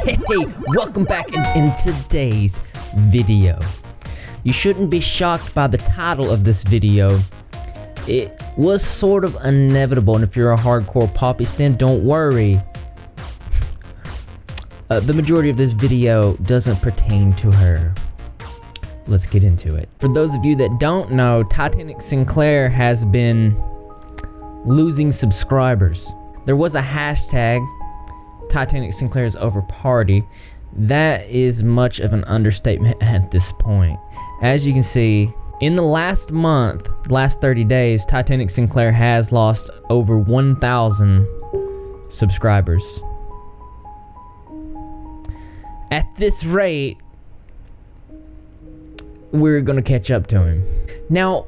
Hey, welcome back in today's video. You shouldn't be shocked by the title of this video. It was sort of inevitable, and if you're a hardcore Poppy stan, don't worry. The majority of this video doesn't pertain to her. Let's get into it. For those of you that don't know, Titanic Sinclair has been losing subscribers. There was a hashtag, Titanic Sinclair's over party. That is much of an understatement at this point. As you can see, in the last month, last 30 days, Titanic Sinclair has lost over 1,000 subscribers. At this rate, we're gonna catch up to him. Now,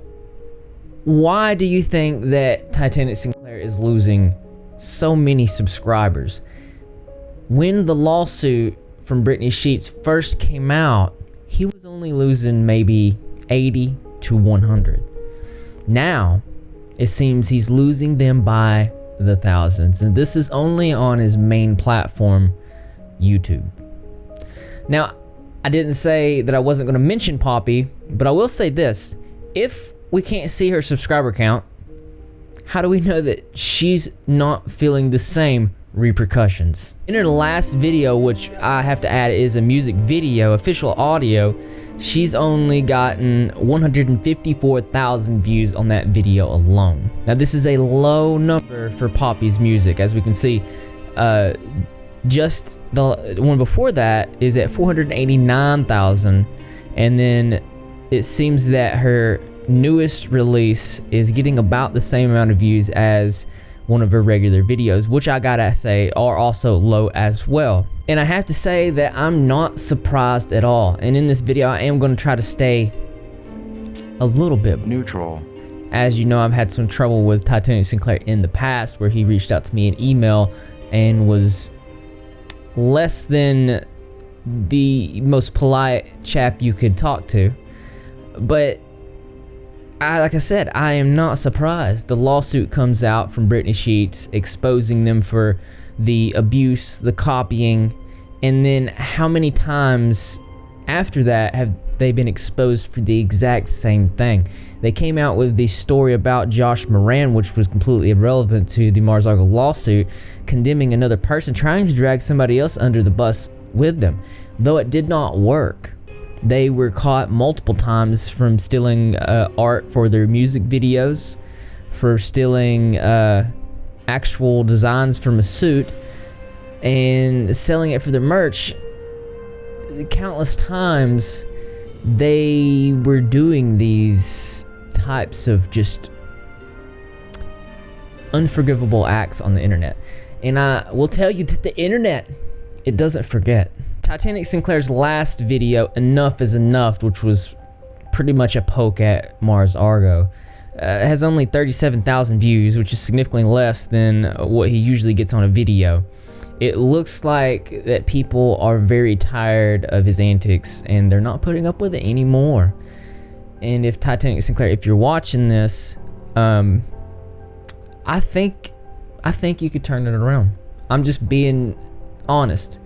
why do you think that Titanic Sinclair is losing so many subscribers? When the lawsuit from Britney Sheets first came out, he was only losing maybe 80 to 100. Now, it seems he's losing them by the thousands, and this is only on his main platform, YouTube. Now, I didn't say that I wasn't going to mention Poppy, but I will say this. If we can't see her subscriber count, how do we know that she's not feeling the same repercussions? In her last video, which I have to add is a music video, official audio, she's only gotten 154,000 views on that video alone. Now this is a low number for Poppy's music. As we can see, just the one before that is at 489,000, and then it seems that her newest release is getting about the same amount of views as one of her regular videos, which I gotta say are also low as well. And I have to say that I'm not surprised at all. And in this video, I am gonna try to stay a little bit neutral. As you know, I've had some trouble with Titanic Sinclair in the past, where he reached out to me in email and was less than the most polite chap you could talk to. But like I said, I am not surprised. The lawsuit comes out from Britney Sheets exposing them for the abuse, the copying, and then how many times after that have they been exposed for the exact same thing? They came out with the story about Josh Moran, which was completely irrelevant to the Mars Argo lawsuit, condemning another person, trying to drag somebody else under the bus with them, though it did not work. They were caught multiple times from stealing art for their music videos, for stealing actual designs from a suit, and selling it for their merch. Countless times they were doing these types of just unforgivable acts on the internet. And I will tell you that the internet, it doesn't forget. Titanic Sinclair's last video, Enough is Enough, which was pretty much a poke at Mars Argo, has only 37,000 views, which is significantly less than what he usually gets on a video. It looks like that people are very tired of his antics and they're not putting up with it anymore. And if Titanic Sinclair, if you're watching this, I think you could turn it around. I'm just being honest.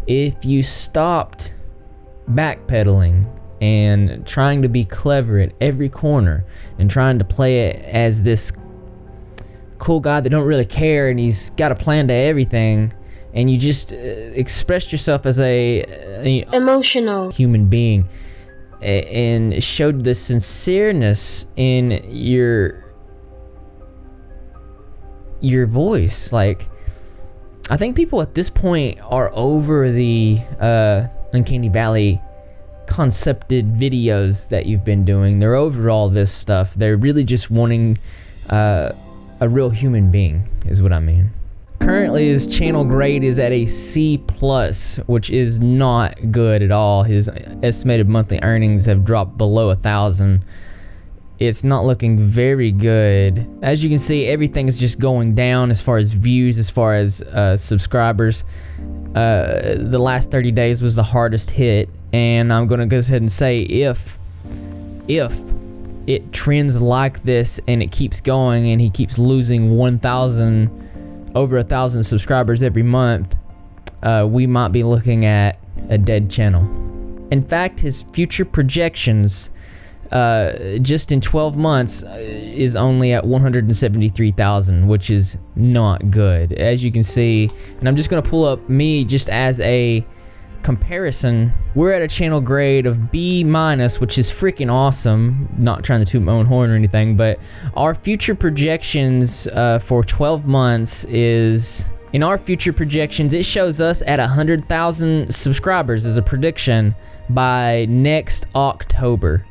If you stopped backpedaling and trying to be clever at every corner and trying to play it as this cool guy that don't really care and he's got a plan to everything, and you just expressed yourself as a emotional human being and showed the sincereness in your voice, like, I think people at this point are over the Uncanny Valley concepted videos that you've been doing. They're over all this stuff. They're really just wanting a real human being, is what I mean. Currently, his channel grade is at a C+, which is not good at all. His estimated monthly earnings have dropped below 1,000. It's not looking very good. As you can see, everything is just going down as far as views, as far as subscribers. The last 30 days was the hardest hit, and I'm gonna go ahead and say if it trends like this and it keeps going and he keeps losing 1,000, over 1,000 subscribers every month, we might be looking at a dead channel. In fact, his future projections just in 12 months is only at 173,000, which is not good. As you can see, and I'm just gonna pull up me just as a comparison. We're at a channel grade of B-, which is freaking awesome. Not trying to toot my own horn or anything, but our future projections for 12 months is... In our future projections, it shows us at 100,000 subscribers as a prediction by next October,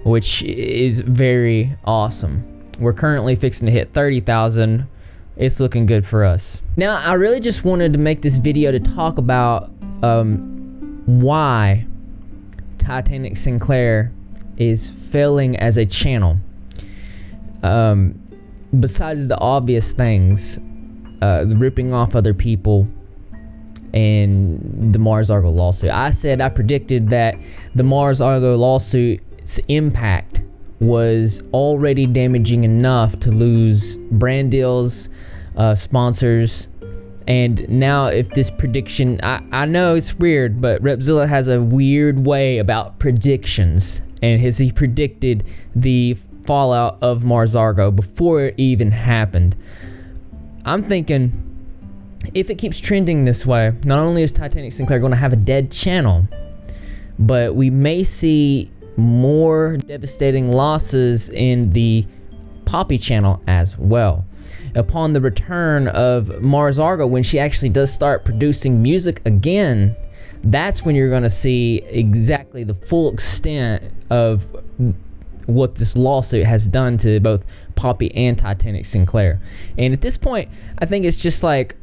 which is very awesome. We're currently fixing to hit 30,000. It's looking good for us. Now, I really just wanted to make this video to talk about why Titanic Sinclair is failing as a channel. Besides the obvious things, ripping off other people and the Mars Argo lawsuit. I predicted that the Mars Argo lawsuit's impact was already damaging enough to lose brand deals, sponsors, and now if this prediction, I know it's weird, but Repzilla has a weird way about predictions, and he predicted the fallout of Mars Argo before it even happened. I'm thinking, if it keeps trending this way, not only is Titanic Sinclair going to have a dead channel, but we may see more devastating losses in the Poppy channel as well. Upon the return of Mars Argo, when she actually does start producing music again, that's when you're going to see exactly the full extent of what this lawsuit has done to both Poppy and Titanic Sinclair. And at this point, I think it's just like,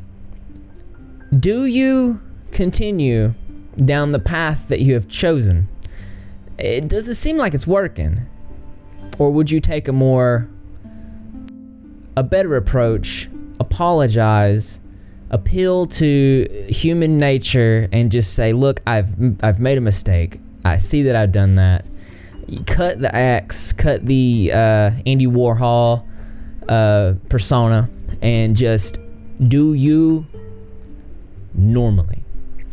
do you continue down the path that you have chosen? It doesn't seem like it's working. Or would you take a better approach, apologize, appeal to human nature, and just say, look, I've made a mistake. I see that I've done that. Cut the axe, cut the Andy Warhol persona, and just do you normally.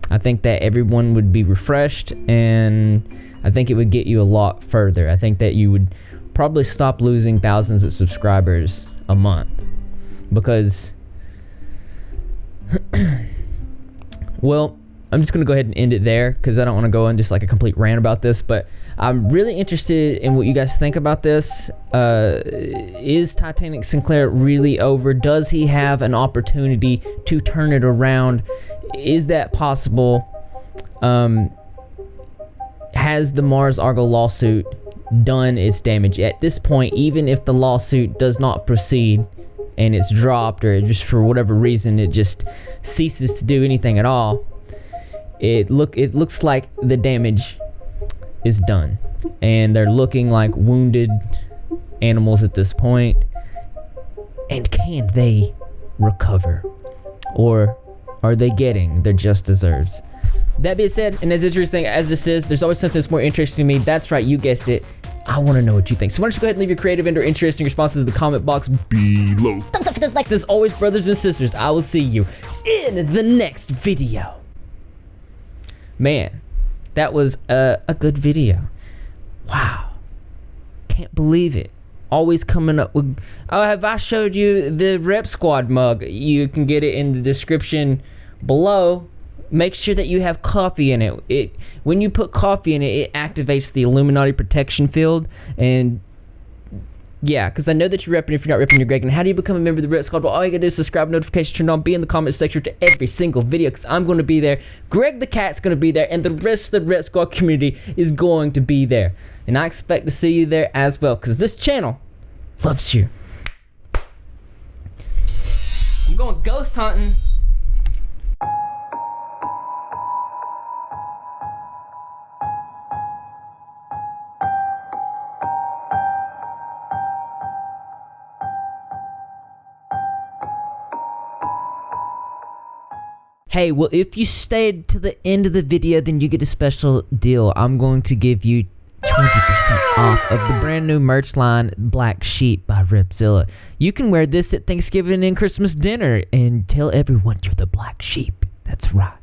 I think that everyone would be refreshed, and I think it would get you a lot further. I think that you would probably stop losing thousands of subscribers a month, because well, I'm just gonna go ahead and end it there because I don't want to go on just like a complete rant about this, but I'm really interested in what you guys think about this. Is Titanic Sinclair really over? Does he have an opportunity to turn it around? Is that possible? Has the Mars Argo lawsuit done its damage? At this point, even if the lawsuit does not proceed and it's dropped, or just for whatever reason it just ceases to do anything at all, it looks like the damage is done, and they're looking like wounded animals at this point. And can they recover, or are they getting their just deserves? That being said, and as interesting as this is, there's always something that's more interesting to me. That's right, you guessed it. I want to know what you think. So why don't you go ahead and leave your creative and or interesting responses in the comment box below. Thumbs up for those likes. As always, brothers and sisters, I will see you in the next video. Man, that was a good video. Wow. Can't believe it. Always coming up with... Oh, have I showed you the Rep Squad mug? You can get it in the description below. Make sure that you have coffee in it. When you put coffee in it, it activates the Illuminati protection field. And yeah, because I know that you're repping if you're not repping, you're Greg. And how do you become a member of the Rep Squad? Well, all you gotta do is subscribe, notification turned on, be in the comment section to every single video, because I'm going to be there. Greg the Cat's going to be there, and the rest of the Rep Squad community is going to be there. And I expect to see you there as well, because this channel loves you. I'm going ghost hunting. Hey, well, if you stayed to the end of the video, then you get a special deal. I'm going to give you 20% off of the brand new merch line, Black Sheep by Repzilla. You can wear this at Thanksgiving and Christmas dinner and tell everyone you're the Black Sheep. That's right.